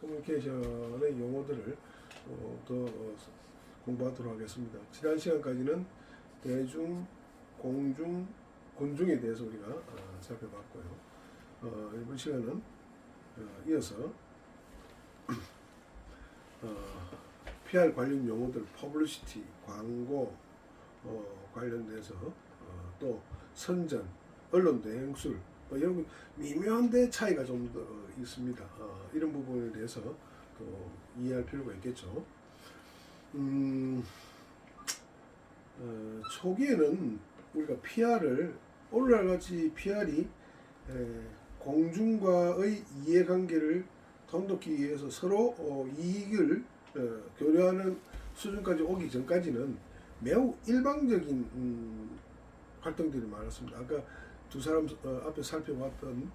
커뮤니케이션의 용어들을 더 공부하도록 하겠습니다. 지난 시간까지는 대중, 공중, 군중에 대해서 우리가 살펴봤고요. 이번 시간은 이어서 PR 관련 용어들, 퍼블리시티, 광고 관련돼서 또 선전, 언론 대행술 이런 미묘한데 차이가 좀 더 있습니다. 이런 부분에 대해서 또 이해할 필요가 있겠죠. 초기에는 우리가 PR을 오늘날같이 PR이 공중과의 이해관계를 돈독히 위해서 서로 이익을 교류하는 수준까지 오기 전까지는 매우 일방적인 활동들이 많았습니다. 아까 두 사람 앞에 살펴봤던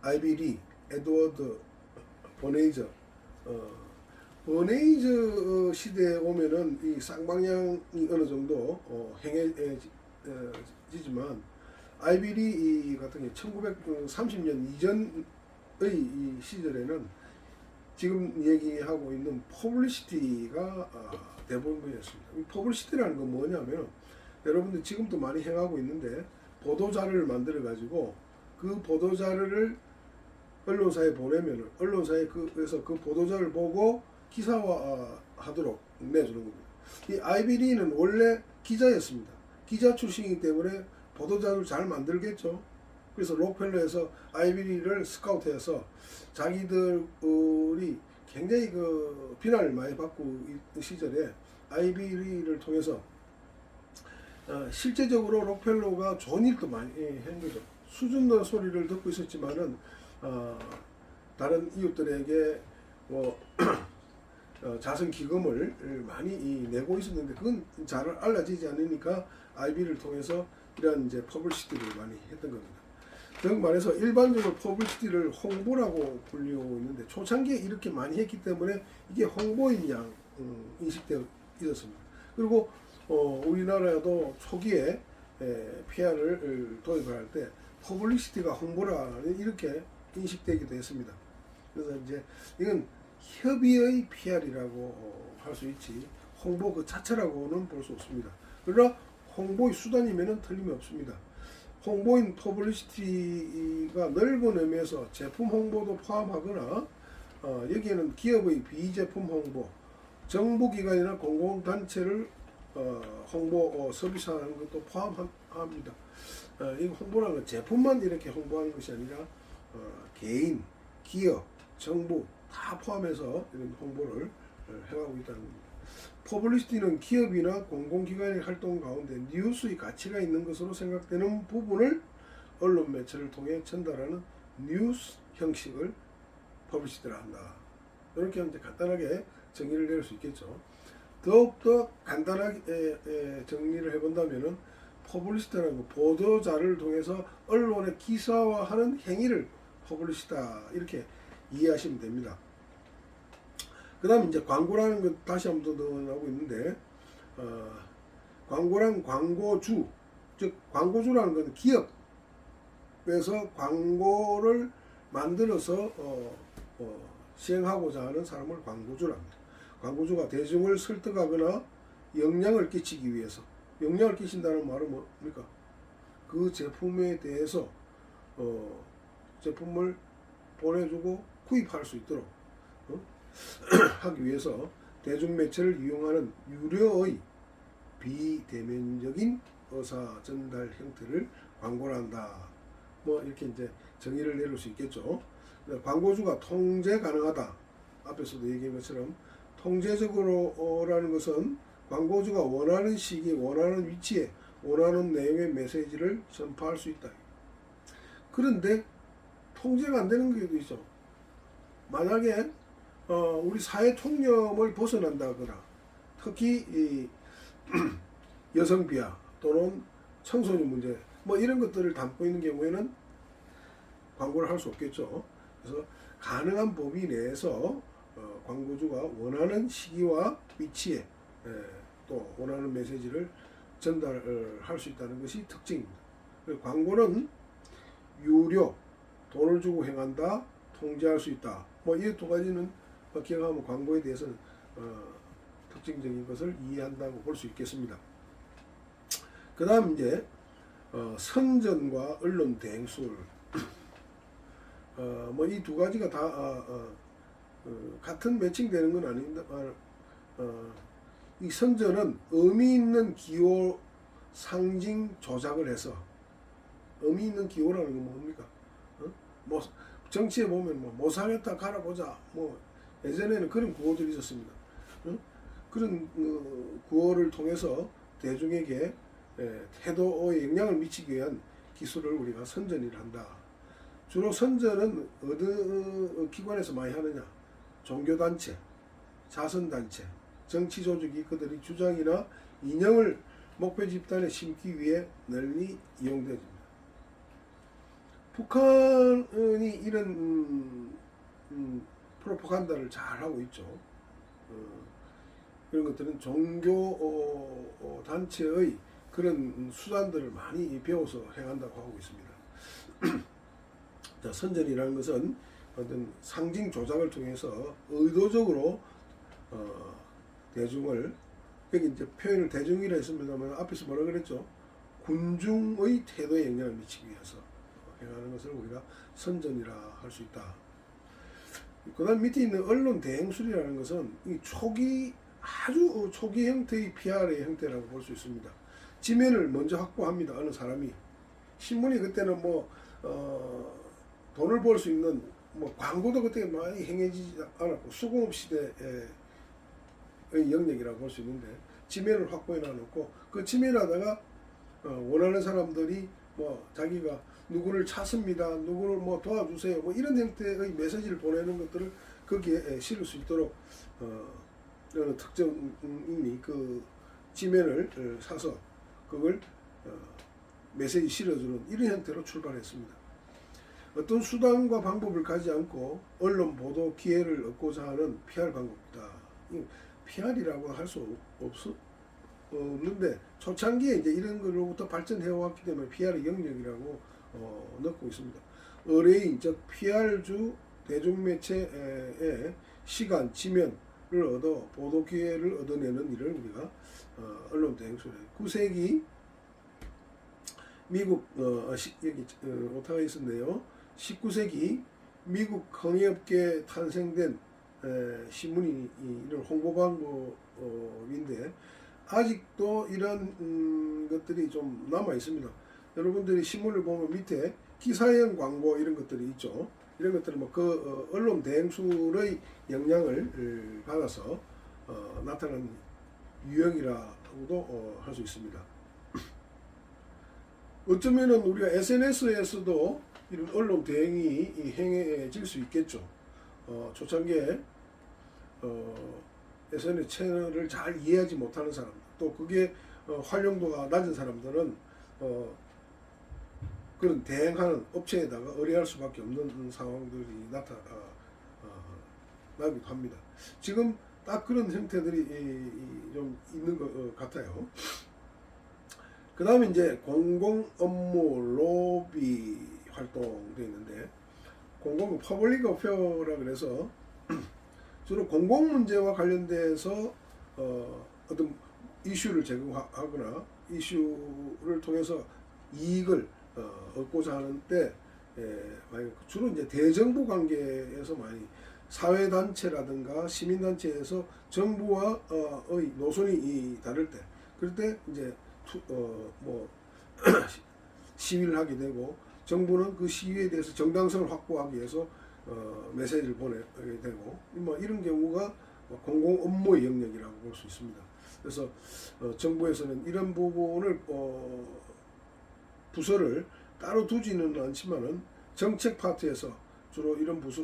아이비 에드워드 버네이저 버네이저 시대에 오면은 이 쌍방향이 어느 정도 행해지지만 아이비 같은 경우 1930년 이전의 이 시절에는 지금 얘기하고 있는 퍼블리시티가 대부분이었습니다. 이 퍼블리시티라는 건 뭐냐면 여러분들 지금도 많이 행하고 있는데 보도자료를 만들어 가지고 그 보도자료를 언론사에 보내면 언론사에 그래서 그 보도자료를 보고 기사화하도록 내주는 겁니다. 이 아이비리는 원래 기자였습니다. 기자 출신이기 때문에 보도자료를 잘 만들겠죠. 그래서 록펠러에서 아이비리를 스카우트해서 자기들이 굉장히 그 비난을 많이 받고 있던 시절에 아이비리를 통해서 실제적으로 록펠러가 좋은 일도 많이 한 거죠. 수줍는 소리를 듣고 있었지만은 다른 이웃들에게 뭐 자선 기금을 많이 내고 있었는데 그건 잘 알려지지 않으니까 아이비를 통해서 이런 이제 퍼블리시티를 많이 했던 겁니다. 즉 말해서 일반적으로 퍼블리시티를 홍보라고 불리고 있는데 초창기에 이렇게 많이 했기 때문에 이게 홍보인 양 인식되어 있었습니다. 그리고 우리나라도 초기에 PR을 도입을 할 때 퍼블리시티가 홍보라 이렇게 인식되기도 했습니다. 그래서 이제 이건 협의의 PR이라고 할 수 있지 홍보 그 자체라고는 볼 수 없습니다. 그러나 홍보의 수단이면은 틀림이 없습니다. 홍보인 퍼블리시티가 넓은 의미에서 제품 홍보도 포함하거나 여기에는 기업의 비제품 홍보, 정부기관이나 공공단체를 홍보 서비스하는 것도 포함합니다. 이 홍보라는 건 제품만 이렇게 홍보하는 것이 아니라 개인, 기업, 정부 다 포함해서 이런 홍보를 해가고 있다는 겁니다. 퍼블리시티는 기업이나 공공기관의 활동 가운데 뉴스의 가치가 있는 것으로 생각되는 부분을 언론 매체를 통해 전달하는 뉴스 형식을 퍼블리시티라 한다. 이렇게 이제 간단하게 정의를 내릴 수 있겠죠. 더욱더 간단하게 정리를 해본다면은 퍼블리시티라는 거 보도자료를 통해서 언론에 기사화하는 행위를 퍼블리시티다 이렇게 이해하시면 됩니다. 그 다음에 이제 광고라는 건 다시 한번 더 나오고 있는데 광고란 광고주, 즉 광고주라는 건 기업에서 광고를 만들어서 시행하고자 하는 사람을 광고주랍니다. 광고주가 대중을 설득하거나 영향을 끼치기 위해서 영향을 끼친다는 말은 뭡니까? 그 제품에 대해서 제품을 보내주고 구입할 수 있도록 하기 위해서 대중매체를 이용하는 유료의 비대면적인 의사 전달 형태를 광고를 한다. 뭐 이렇게 이제 정의를 내릴 수 있겠죠. 광고주가 통제 가능하다. 앞에서도 얘기한 것처럼 통제적으로라는 것은 광고주가 원하는 시기에 원하는 위치에 원하는 내용의 메시지를 전파할 수 있다. 그런데 통제가 안 되는 경우도 있죠. 만약에 우리 사회 통념을 벗어난다거나 특히 이 여성 비하 또는 청소년 문제 뭐 이런 것들을 담고 있는 경우에는 광고를 할 수 없겠죠. 그래서 가능한 범위 내에서 광고주가 원하는 시기와 위치에 또 원하는 메시지를 전달할 수 있다는 것이 특징입니다. 광고는 유료, 돈을 주고 행한다, 통제할 수 있다. 뭐 이 두 가지는 기억하면 광고에 대해서는 특징적인 것을 이해한다고 볼 수 있겠습니다. 그 다음 이제 선전과 언론 대행술, 뭐 이 두 가지가 다 같은 매칭되는 건 아닙니다만, 이 선전은 의미 있는 기호 상징 조작을 해서, 의미 있는 기호라는 건 뭡니까? 뭐 정치에 보면 뭐 못살겠다 갈아보자, 뭐 예전에는 그런 구호들이 있었습니다. 그런 구호를 통해서 대중에게 태도에 영향을 미치기 위한 기술을 우리가 선전이라 한다. 주로 선전은 어느 기관에서 많이 하느냐? 종교단체, 자선단체, 정치조직이 그들의 주장이나 이념을 목표 집단에 심기 위해 널리 이용되어집니다. 북한이 이런 프로파간다를 잘 하고 있죠. 그런 것들은 종교 단체의 그런 수단들을 많이 배워서 행한다고 하고 있습니다. 자, 선전이라는 것은 어떤 상징 조작을 통해서 의도적으로 대중을, 여기 이제 표현을 대중이라 했습니다만 앞에서 뭐라 그랬죠? 군중의 태도에 영향을 미치기 위해서 행하는 것을 우리가 선전이라 할 수 있다. 그 다음 밑에 있는 언론 대행술이라는 것은 이 아주 초기 형태의 PR의 형태라고 볼 수 있습니다. 지면을 먼저 확보합니다. 어느 사람이. 신문이 그때는 뭐 돈을 벌 수 있는 뭐 광고도 그때 많이 행해지지 않았고 수공업 시대의 영역이라고 볼 수 있는데, 지면을 확보해 놔놓고 그 지면하다가 원하는 사람들이 뭐 자기가 누구를 찾습니다, 누구를 뭐 도와주세요, 뭐 이런 형태의 메시지를 보내는 것들을 거기에 실을 수 있도록 어느 특정인이 그 지면을 사서 그걸 메시지 실어주는 이런 형태로 출발했습니다. 어떤 수단과 방법을 가지 않고 언론 보도 기회를 얻고자 하는 PR 방법이다. PR이라고 할 수 없는데 초창기에 이제 이런 걸로부터 발전해 왔기 때문에 PR의 영역이라고 넣고 있습니다. 의뢰인, 즉 PR주 대중매체의 시간, 지면을 얻어 보도 기회를 얻어내는 일을 우리가 언론 대행술이에요. 9세기 미국 여기 오타가 있었네요. 19세기 미국 건의업계에 탄생된 신문이 이런 홍보 방법인데 아직도 이런 것들이 좀 남아 있습니다. 여러분들이 신문을 보면 밑에 기사형 광고 이런 것들이 있죠. 이런 것들은 뭐 그 언론 대행술의 영향을 받아서 나타난 유형이라고도 할 수 있습니다. 어쩌면은 우리가 SNS에서도 이런 언론 대행이 행해질 수 있겠죠. 초창기에 SNS 채널을 잘 이해하지 못하는 사람, 또 그게 활용도가 낮은 사람들은 그런 대행하는 업체에다가 의뢰할 수밖에 없는 상황들이 나기도 합니다. 지금 딱 그런 형태들이 좀 있는 것 같아요. 그 다음에 이제 공공 업무 로비 활동되어 있는데, 공공 퍼블릭 어페어라 그래서 주로 공공 문제와 관련돼서 어떤 이슈를 제공하거나 이슈를 통해서 이익을 얻고자 하는데 주로 이제 대정부 관계에서 많이 사회단체라든가 시민단체에서 정부와의 노선이 다를 때, 그럴 때 이제 뭐 시위를 하게 되고, 정부는 그 시위에 대해서 정당성을 확보하기 위해서 메시지를 보내게 되고, 뭐 이런 경우가 공공 업무의 영역이라고 볼 수 있습니다. 그래서 정부에서는 이런 부분을 부서를 따로 두지는 않지만은 정책 파트에서 주로 이런 부서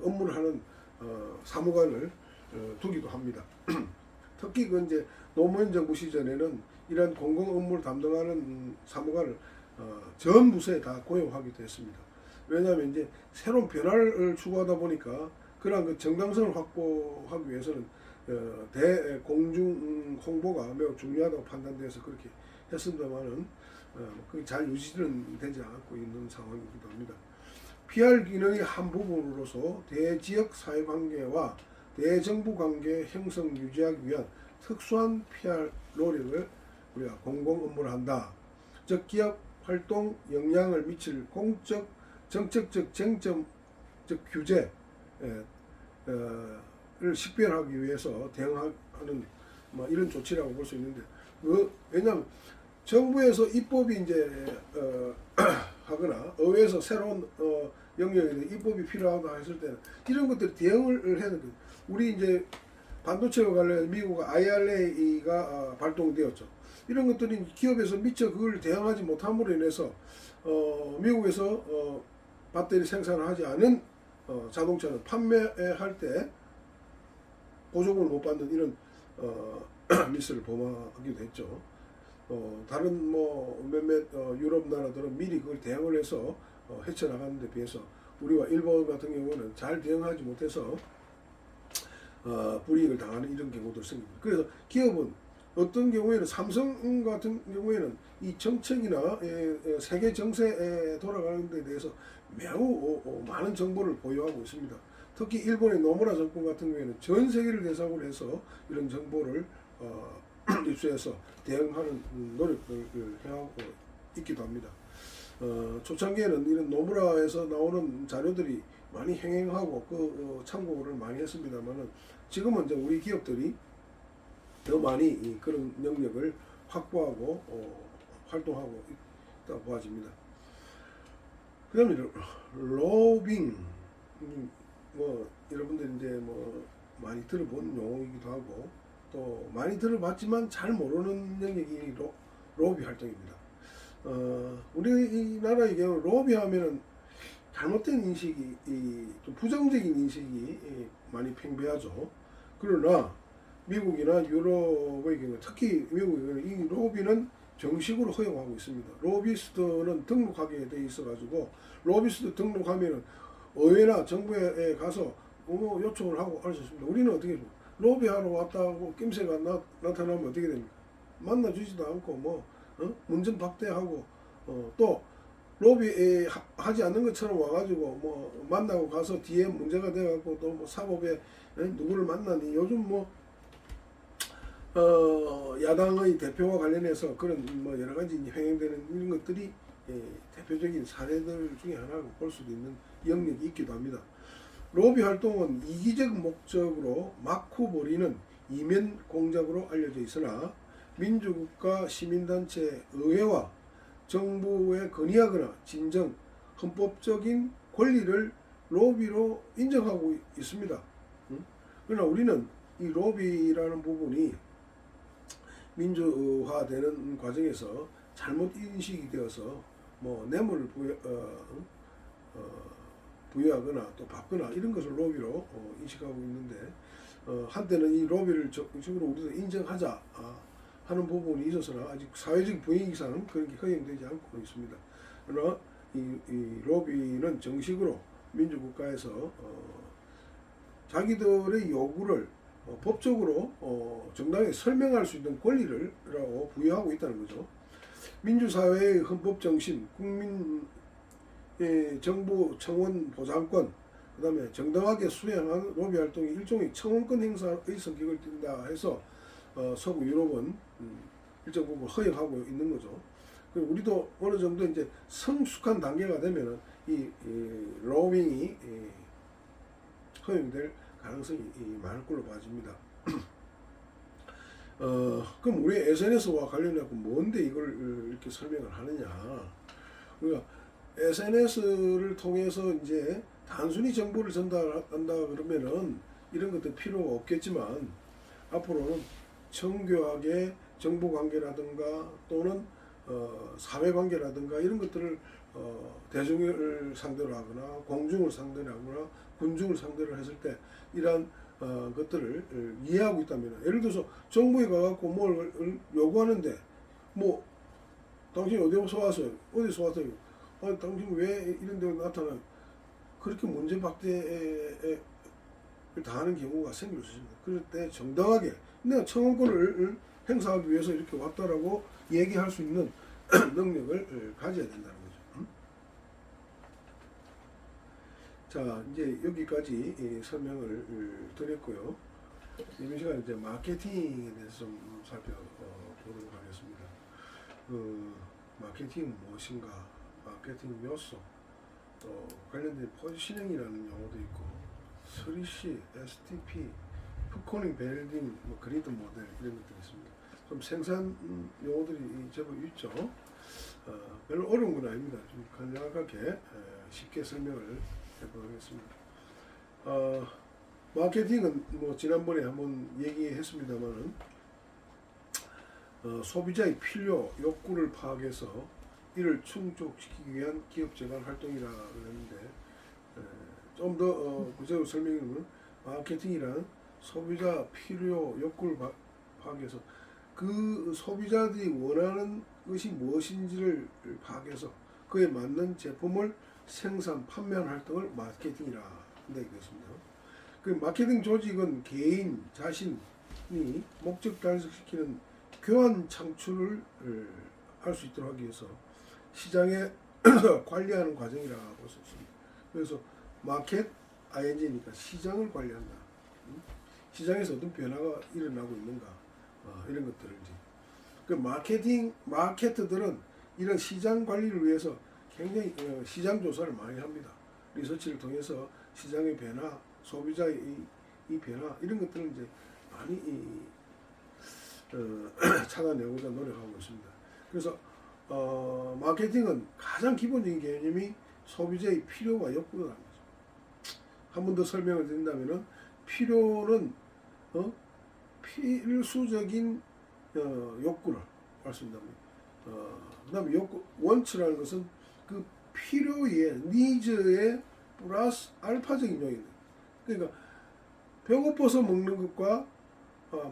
업무를 하는 사무관을 두기도 합니다. 특히 그 이제 노무현 정부 시절에는 이런 공공 업무를 담당하는 사무관을 전 부서에 다 고용하기도 했습니다. 왜냐하면 이제 새로운 변화를 추구하다 보니까 그러한 그 정당성을 확보하기 위해서는 대공중 홍보가 매우 중요하다고 판단돼서 그렇게 했습니다만은 그게 잘 유지는 되지 않고 있는 상황이기도 합니다. PR 기능의 한 부분으로서 대지역 사회관계와 대정부관계 형성 유지하기 위한 특수한 PR 노력을 우리가 공공 업무를 한다. 즉 기업 활동 영향을 미칠 공적 정책적 쟁점적 규제를 식별하기 위해서 대응하는 뭐 이런 조치라고 볼 수 있는데, 왜냐하면 정부에서 입법이 이제 하거나 의회에서 새로운 영역에 대해 입법이 필요하다 했을 때는 이런 것들 대응을 해야 되거든요. 우리 이제 반도체와 관련 미국 IRA가 발동되었죠. 이런 것들이 기업에서 미처 그걸 대응하지 못함으로 인해서 미국에서 배터리 생산을 하지 않은 자동차는 판매할 때 보조금을 못 받는 이런 미스를 범하기도 했죠. 다른 뭐 몇몇 유럽 나라들은 미리 그걸 대응을 해서 헤쳐나가는 데 비해서 우리와 일본 같은 경우는 잘 대응하지 못해서 불이익을 당하는 이런 경우도 생깁니다. 그래서 기업은 어떤 경우에는 삼성 같은 경우에는 이 정책이나 세계 정세에 돌아가는 데 대해서 매우 많은 정보를 보유하고 있습니다. 특히 일본의 노무라 정권 같은 경우에는 전 세계를 대상으로 해서 이런 정보를 입수해서 대응하는 노력을 해하고 있기도 합니다. 초창기에는 이런 노무라에서 나오는 자료들이 많이 행행하고 참고를 많이 했습니다만은 지금은 이제 우리 기업들이 더 많이 그런 영역을 확보하고 활동하고 있다고 보아집니다. 그 다음에 로빙, 뭐 여러분들 이제 뭐 많이 들어본 용어이기도 하고 또 많이 들어봤지만 잘 모르는 영역이 로비 활동입니다. 우리나라의 경우 로비 하면은 잘못된 인식이, 좀 부정적인 인식이 많이 팽배하죠. 그러나 미국이나 유럽의 경우, 특히 미국의 경우 이 로비는 정식으로 허용하고 있습니다. 로비스트는 등록하게 돼 있어가지고 로비스트 등록하면은 의회나 정부에 가서 요청을 하고 할 수 있습니다. 우리는 어떻게 해요? 로비하러 왔다고 낌새가 나타나면 어떻게 됩니까? 만나주지도 않고 문전 박대하고 또 로비 하지 않는 것처럼 와가지고 뭐 만나고 가서 뒤에 문제가 돼갖고 또 뭐 사법에 누구를 만나니 요즘 야당의 대표와 관련해서 그런 뭐 여러 가지 행행되는 이런 것들이 대표적인 사례들 중에 하나로 볼 수도 있는 영역이 있기도 합니다. 로비 활동은 이기적 목적으로 막후 벌이는 이면 공작으로 알려져 있으나 민주국가 시민단체 의회와 정부에 건의하거나 진정 헌법적인 권리를 로비로 인정하고 있습니다. 그러나 우리는 이 로비라는 부분이 민주화되는 과정에서 잘못 인식이 되어서 뭐 뇌물을 부여하거나 또 받거나 이런 것을 로비로 인식하고 있는데, 한때는 이 로비를 적극적으로 우리도 인정하자 하는 부분이 있어서는 아직 사회적 분위기상 그런 게 허용되지 않고 있습니다. 그러나 이 로비는 정식으로 민주국가에서 자기들의 요구를 법적으로 정당하게 설명할 수 있는 권리를 부여하고 있다는 거죠. 민주사회의 헌법정신, 국민 정부 청원 보장권, 그 다음에 정당하게 수행한 로비 활동이 일종의 청원권 행사의 성격을 띈다 해서 서구 유럽은 일정 부분 허용하고 있는 거죠. 그리고 우리도 어느 정도 이제 성숙한 단계가 되면은 이 로빙이 허용될 가능성이 많을 걸로 봐집니다. 그럼 우리 SNS와 관련해서 뭔데 이걸 이렇게 설명을 하느냐? 우리가 SNS를 통해서 이제 단순히 정보를 전달한다 그러면은 이런 것도 필요가 없겠지만 앞으로는 정교하게 정보 관계라든가 또는 사회관계라든가 이런 것들을 대중을 상대로 하거나 공중을 상대로 하거나 군중을 상대로 했을 때 이러한 것들을 이해하고 있다면, 예를 들어서 정부에 가갖고 뭘 요구하는데 뭐 당신이 어디서 왔어요? 어디서 왔어요? 아니 당신 왜 이런 데 나타나요? 그렇게 문제박대에 당하는 경우가 생길 수 있습니다. 그럴 때 정당하게 내가 청원권을 행사하기 위해서 이렇게 왔다라고 얘기할 수 있는 능력을 가져야 된다는 거죠. 자, 이제 여기까지 설명을 드렸고요. 이번 시간에 이제 마케팅에 대해서 좀 살펴보도록 하겠습니다. 마케팅은 무엇인가, 마케팅 요소, 또 관련된 포지셔닝이라는 용어도 있고, 3C, STP, 푸코닝, 벨딩, 그리드 모델 이런 것들이 있습니다. 좀 생산 용어들이 제법 있죠. 별로 어려운 건 아닙니다. 좀 간략하게 쉽게 설명을 해보겠습니다. 마케팅은 뭐 지난번에 한번 얘기했습니다만은 소비자의 필요, 욕구를 파악해서 이를 충족시키기 위한 기업 재반 활동이라고 하는데, 좀 더 구체적으로 설명하면 마케팅이란 소비자 필요, 욕구를 파악해서 그 소비자들이 원하는 것이 무엇인지를 파악해서 그에 맞는 제품을 생산, 판매하는 활동을 마케팅이라 한다겠습니다. 그 마케팅 조직은 개인 자신이 목적 달성시키는 교환 창출을 할 수 있도록 하기 위해서 시장에 관리하는 과정이라고 볼 수 있습니다. 그래서 마켓 ING니까 시장을 관리한다. 시장에서 어떤 변화가 일어나고 있는가, 이런 것들을 이제 그 마케터들은 이런 시장 관리를 위해서 굉장히 시장 조사를 많이 합니다. 리서치를 통해서 시장의 변화, 소비자의 이 변화 이런 것들을 이제 많이 찾아내고자 노력하고 있습니다. 그래서 마케팅은 가장 기본적인 개념이 소비자의 필요와 욕구라는 거죠. 한 번 더 설명을 드린다면은 필요는 필수적인 욕구를 말씀드립니다. 그다음에 욕구, 원츠라는 것은 그 필요의 니즈의 플러스 알파적인 요인. 그러니까 배고파서 먹는 것과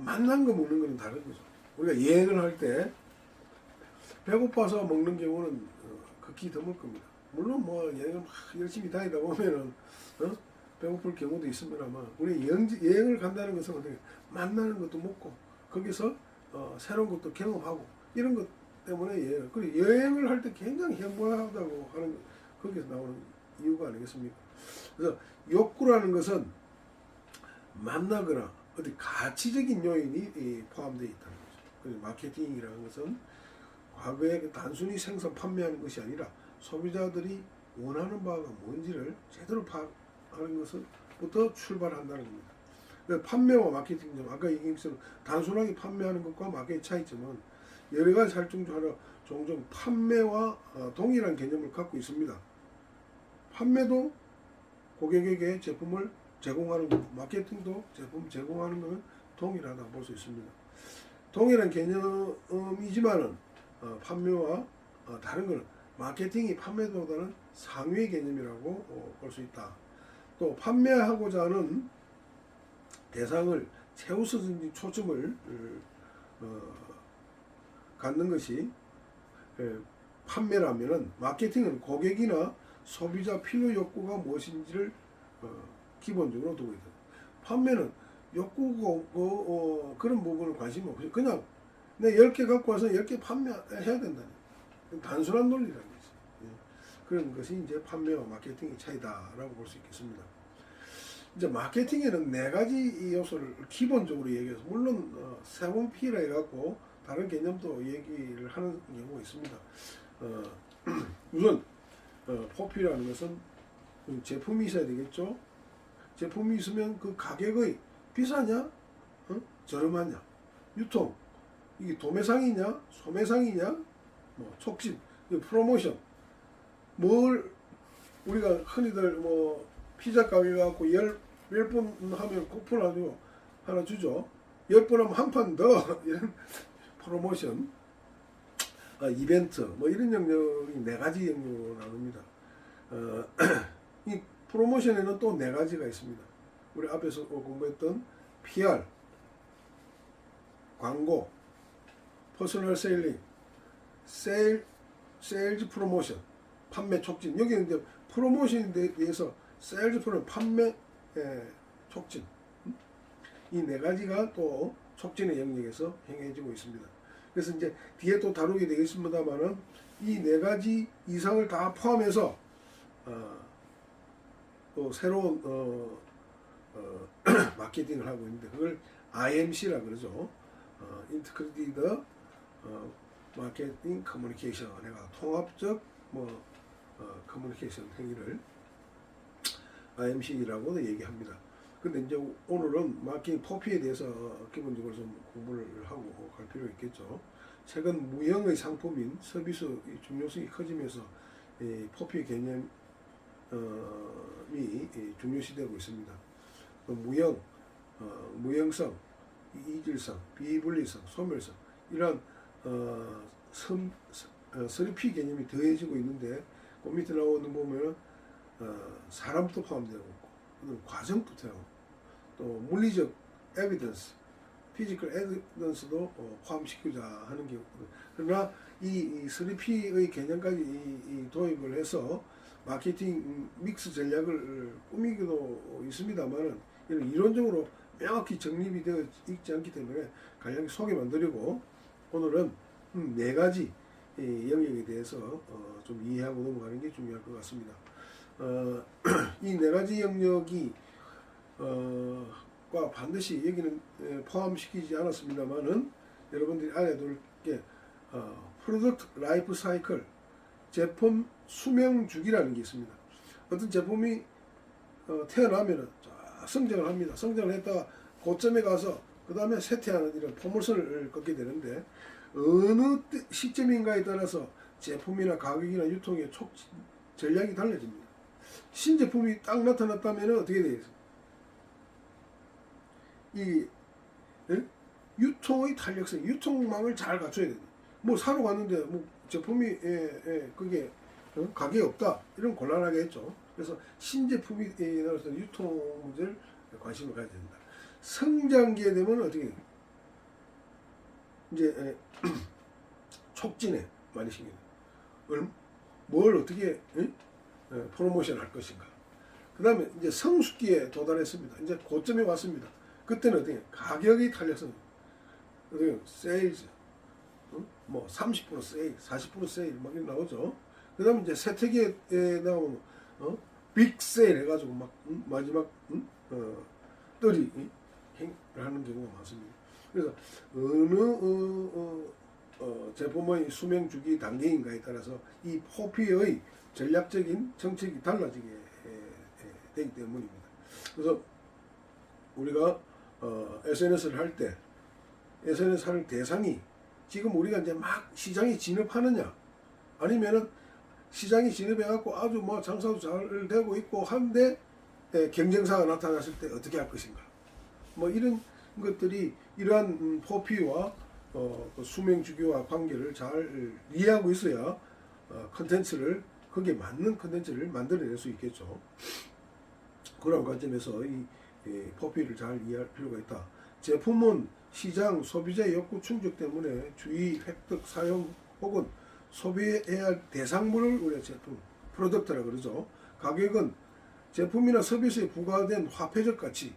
맛난 거 먹는 거는 다른 거죠. 우리가 여행을 할 때 배고파서 먹는 경우는 극히 드물 겁니다. 물론 뭐 여행을 막 열심히 다니다 보면은 배고플 경우도 있습니다만, 우리 여행을 간다는 것은 어떻게 맛나는 것도 먹고 거기서 새로운 것도 경험하고 이런 것 때문에 그리고 여행을 할 때 굉장히 행복하다고 하는 거기서 나오는 이유가 아니겠습니까? 그래서 욕구라는 것은 만나거나 어디 가치적인 요인이 포함되어 있다는 거죠. 그래서 마케팅이라는 것은 과거에 단순히 생산 판매하는 것이 아니라 소비자들이 원하는 바가 뭔지를 제대로 파악하는 것부터 출발한다는 겁니다. 그래서 판매와 마케팅, 아까 얘기한 것처럼 단순하게 판매하는 것과 마케팅 차이점은 여러 가지 살중 중 하나 종종 판매와 동일한 개념을 갖고 있습니다. 판매도 고객에게 제품을 제공하는 것, 마케팅도 제품 제공하는 것은 동일하다고 볼 수 있습니다. 동일한 개념이지만은 판매와 다른 것은 마케팅이 판매보다는 상위의 개념이라고 볼 수 있다. 또 판매하고자 하는 대상을 최우선적인 초점을 갖는 것이 판매라면은, 마케팅은 고객이나 소비자 필요 욕구가 무엇인지를 기본적으로 두고 있다. 판매는 욕구고 그런 부분을 관심이 없어요. 그냥 내 10개 갖고 와서 10개 판매해야 된다는 단순한 논리라는 거죠. 그런 것이 이제 판매와 마케팅의 차이다라고 볼 수 있겠습니다. 이제 마케팅에는 4가지 요소를 기본적으로 얘기해서, 물론 7P라 해갖고 다른 개념도 얘기를 하는 경우가 있습니다. 우선 포피라는 것은 제품이 있어야 되겠죠. 제품이 있으면 그 가격의 비싸냐, 저렴하냐, 유통, 이게 도매상이냐, 소매상이냐, 뭐 촉진, 프로모션, 뭘 우리가 흔히들 뭐 피자 가게 갖고 10번 하면 쿠폰 하나 주죠. 10번 하면 한 판 더 이런 프로모션, 이벤트 뭐 이런 영역이 4가지 영역으로 나눕니다. 이 프로모션에는 또 4가지가 있습니다. 우리 앞에서 공부했던 PR, 광고, 퍼스널 세일링, 세일즈 프로모션, 판매 촉진. 여기는 이제 프로모션에 대해서 세일즈 프로모션, 판매 촉진, 이 4가지가 또 촉진의 영역에서 행해지고 있습니다. 그래서 이제 뒤에 또 다루게 되겠습니다만은 이 4가지 이상을 다 포함해서 또 새로운 마케팅을 하고 있는데 그걸 IMC라 그러죠. Integrated Marketing Communication 내가 통합적 커뮤니케이션 행위를 IMC라고도 얘기합니다. 근데 이제 오늘은 마케팅 포피에 대해서 기본적으로 좀 공부를 하고 갈 필요가 있겠죠. 최근 무형의 상품인 서비스의 중요성이 커지면서 포피 개념이 중요시되고 있습니다. 무형, 무형성, 이질성, 비분리성, 소멸성 이런 3P 개념이 더해지고 있는데 그 밑에 나오는 보면 사람도 포함되고 있고 과정도 되고 또 물리적 에비던스, 피지컬 에비던스도 포함시키자 하는 게 있거든요. 그러나 이 3P의 개념까지 도입을 해서 마케팅 믹스 전략을 꾸미기도 있습니다만 이론적으로 명확히 정립이 되어 있지 않기 때문에 간략히 소개만 드리고 오늘은 4가지 영역에 대해서 좀 이해하고 넘어가는 게 중요할 것 같습니다. 이 4가지 영역이 과 반드시 여기는 포함시키지 않았습니다만은 여러분들이 알아둘 게 프로덕트 라이프 사이클 제품 수명 주기라는 게 있습니다. 어떤 제품이 태어나면은 성장을 합니다. 성장을 했다가 고점에 가서 그 다음에 쇠퇴하는 이런 포물선을 걷게 되는데 어느 시점인가에 따라서 제품이나 가격이나 유통의 전략이 달라집니다. 신제품이 딱 나타났다면 어떻게 되겠습니까? 이 유통의 탄력성, 유통망을 잘 갖춰야 됩니다. 뭐 사러 갔는데 뭐 제품이 그게 가격이 없다 이런 곤란하게 했죠. 그래서 신제품이 나와서 유통 문제를 관심을 가져야 된다. 성장기에 되면 어떻게 돼요? 이제 촉진에 많이 신경. 뭘 어떻게 프로모션 할 것인가. 그 다음에 이제 성숙기에 도달했습니다. 이제 고점에 왔습니다. 그때는 어떻게 가격이 탄력성, 어떻게 세일즈, 뭐 30% 세일, 40% 세일 막 이렇게 나오죠. 그 다음에 이제 세태기에 나오면 빅 세일 해가지고 막 마지막 떨이 하는 경우가 많습니다. 그래서 어느 제품의 수명 주기 단계인가에 따라서 이 포피의 전략적인 정책이 달라지게 되기 때문입니다. 그래서 우리가 SNS를 할 때 SNS 할 대상이 지금 우리가 이제 막 시장에 진입하느냐 아니면은 시장에 진입해갖고 아주 뭐 장사도 잘 되고 있고 한데 경쟁사가 나타났을 때 어떻게 할 것인가 뭐 이런 것들이 이러한 포피와 수명 주기와 관계를 잘 이해하고 있어야 컨텐츠를 거기에 맞는 컨텐츠를 만들어낼 수 있겠죠. 그런 관점에서 이 포피를 잘 이해할 필요가 있다. 제품은 시장 소비자의 욕구 충족 때문에 주의, 획득, 사용 혹은 소비해야 할 대상물을 우리가 제품, 프로덕트라 그러죠. 가격은 제품이나 서비스에 부과된 화폐적 가치.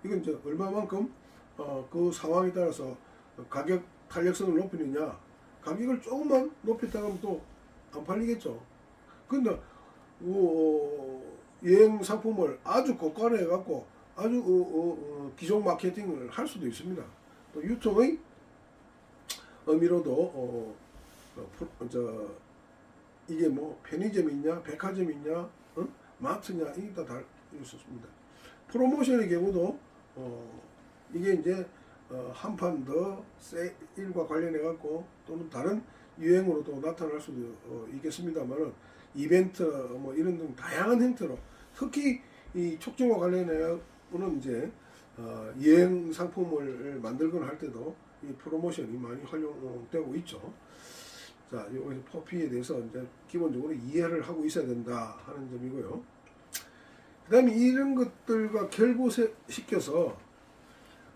이건 이제 얼마만큼 그 상황에 따라서 가격 탄력성을 높이느냐. 가격을 조금만 높였다가 하면 또 안 팔리겠죠. 근데 여행 상품을 아주 고가로 해갖고 아주 기존 마케팅을 할 수도 있습니다. 또 유통의 의미로도 이게 뭐 편의점이 있냐, 백화점이 있냐, 마트냐 이게 다 다를 수 있습니다. 프로모션의 경우도 이게 이제 한 판 더 세일과 관련해 갖고 또는 다른 유행으로도 나타날 수도 있겠습니다만은 이벤트 뭐 이런 등 다양한 형태로 특히 이 촉진과 관련해서는 이제 여행 상품을 만들거나 할 때도 이 프로모션이 많이 활용되고 있죠. 자, 여기서 포피에 대해서 이제 기본적으로 이해를 하고 있어야 된다 하는 점이고요. 그 다음에 이런 것들과 결부시켜서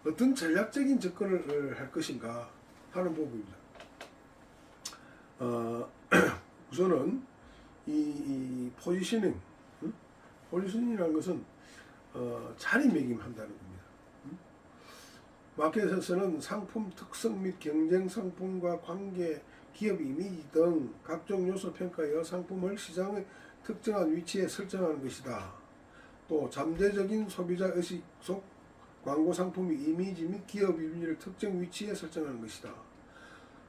어떤 전략적인 접근을 할 것인가 하는 부분입니다. 우선은 이 포지셔닝, 포지셔닝이라는 것은 자리매김한다는 겁니다. 마켓에서는 상품 특성 및 경쟁 상품과 관계, 기업 이미지 등 각종 요소 평가하여 상품을 시장의 특정한 위치에 설정하는 것이다. 또 잠재적인 소비자 의식 속 광고 상품의 이미지 및 기업 이미지를 특정 위치에 설정하는 것이다.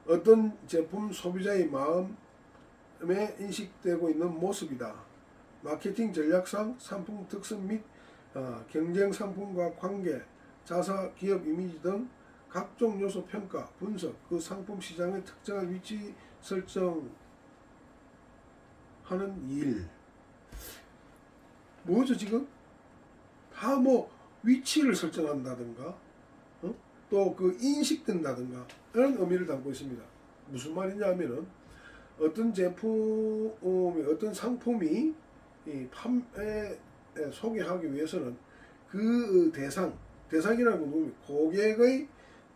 어떤 제품 소비자의 마음에 인식되고 있는 모습이다. 마케팅 전략상 상품 특성 및 경쟁 상품과 관계, 자사 기업 이미지 등 각종 요소 평가, 분석, 그 상품 시장의 특정한 위치 설정하는 일. 뭐죠 지금? 다 뭐 위치를 설정한다든가, 또 그 인식된다든가 이런 의미를 담고 있습니다. 무슨 말이냐 하면은 어떤 제품이 어떤 상품이 이 판매에 소개하기 위해서는 그 대상이라는 건 고객의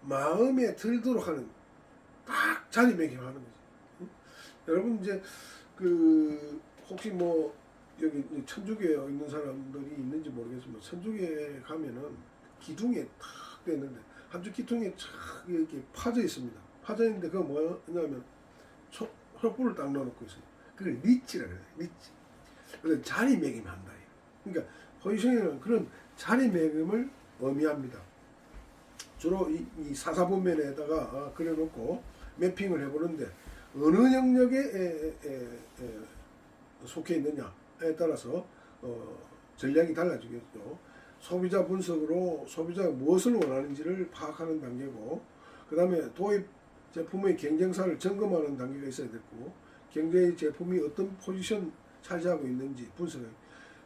마음에 들도록 하는 딱 자리매김하는 거지. 여러분 이제 그 혹시 뭐 여기 천주교에 있는 사람들이 있는지 모르겠지만 천주교에 가면은 기둥에 탁 되어 있는데 한쪽 기둥에 촥 이렇게 파져 있습니다. 파져 있는데 그거 뭐냐면 촛불을 딱 넣어놓고 있어요. 그걸 리치라 그래요. 리치. 그래서 자리매김한다. 그러니까 포지셔닝은 그런 자리매김을 의미합니다. 주로 이 사사본면에다가 그려놓고 매핑을 해보는데 어느 영역에 속해 있느냐에 따라서 전략이 달라지겠죠. 소비자 분석으로 소비자가 무엇을 원하는지를 파악하는 단계고, 그 다음에 도입 제품의 경쟁사를 점검하는 단계가 있어야 됐고, 경쟁의 제품이 어떤 포지션 차지하고 있는지 분석해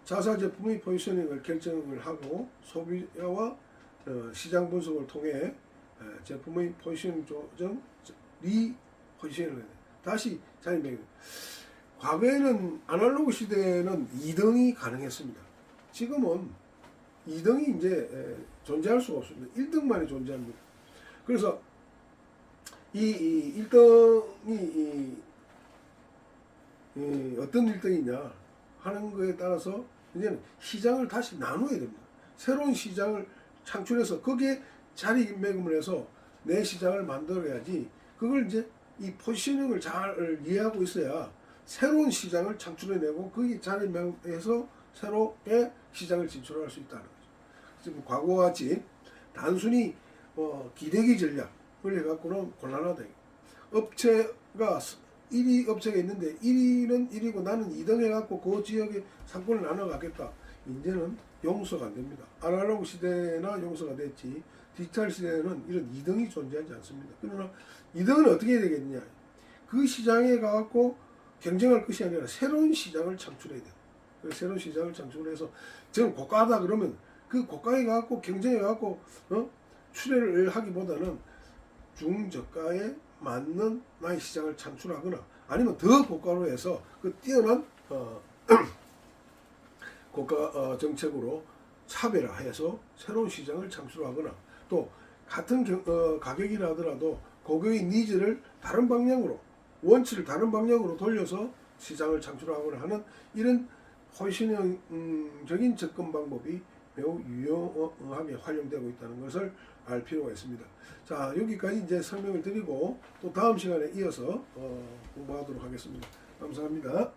자사 제품의 포지셔닝을 결정을 하고 소비자와 시장 분석을 통해 제품의 포지셔닝 조정, 리포지셔닝을 해야 돼. 다시 자리매김. 과거에는 아날로그 시대에는 2등이 가능했습니다. 지금은 2등이 이제 존재할 수가 없습니다. 1등만이 존재합니다. 그래서 이 1등이 어떤 1등이냐 하는 거에 따라서 이제는 시장을 다시 나눠야 됩니다. 새로운 시장을 창출해서 거기에 자리매김을 해서 내 시장을 만들어야지. 그걸 이제 이 포지셔닝을 잘 이해하고 있어야 새로운 시장을 창출해내고 거기 자리매김해서 새롭게 시장을 진출할 수 있다는 거죠. 지금 과거와 같이 단순히 기대기 전략을 해갖고는 곤란하다. 업체가 1위 업체가 있는데 1위는 1위고 나는 2등 해갖고 그 지역에 상권을 나눠가겠다. 이제는 용서가 안 됩니다. 아날로그 시대나 용서가 됐지 디지털 시대에는 이런 2등이 존재하지 않습니다. 그러나 2등은 어떻게 해야 되겠느냐. 그 시장에 가갖고 경쟁할 것이 아니라 새로운 시장을 창출해야 돼요. 새로운 시장을 창출해서 지금 고가다 그러면 그 고가에 가갖고 경쟁해 갖고 출혈을 하기보다는 중저가에 맞는 나의 시장을 창출하거나 아니면 더 고가로 해서 그 뛰어난 고가 정책으로 차별화해서 새로운 시장을 창출하거나 또 같은 가격이라 하더라도 고객의 니즈를 다른 방향으로 원치를 다른 방향으로 돌려서 시장을 창출하거나 하는 이런 포지셔닝적인 접근 방법이 매우 유용하게 활용되고 있다는 것을 알 필요가 있습니다. 자, 여기까지 이제 설명을 드리고 또 다음 시간에 이어서 공부하도록 하겠습니다. 감사합니다.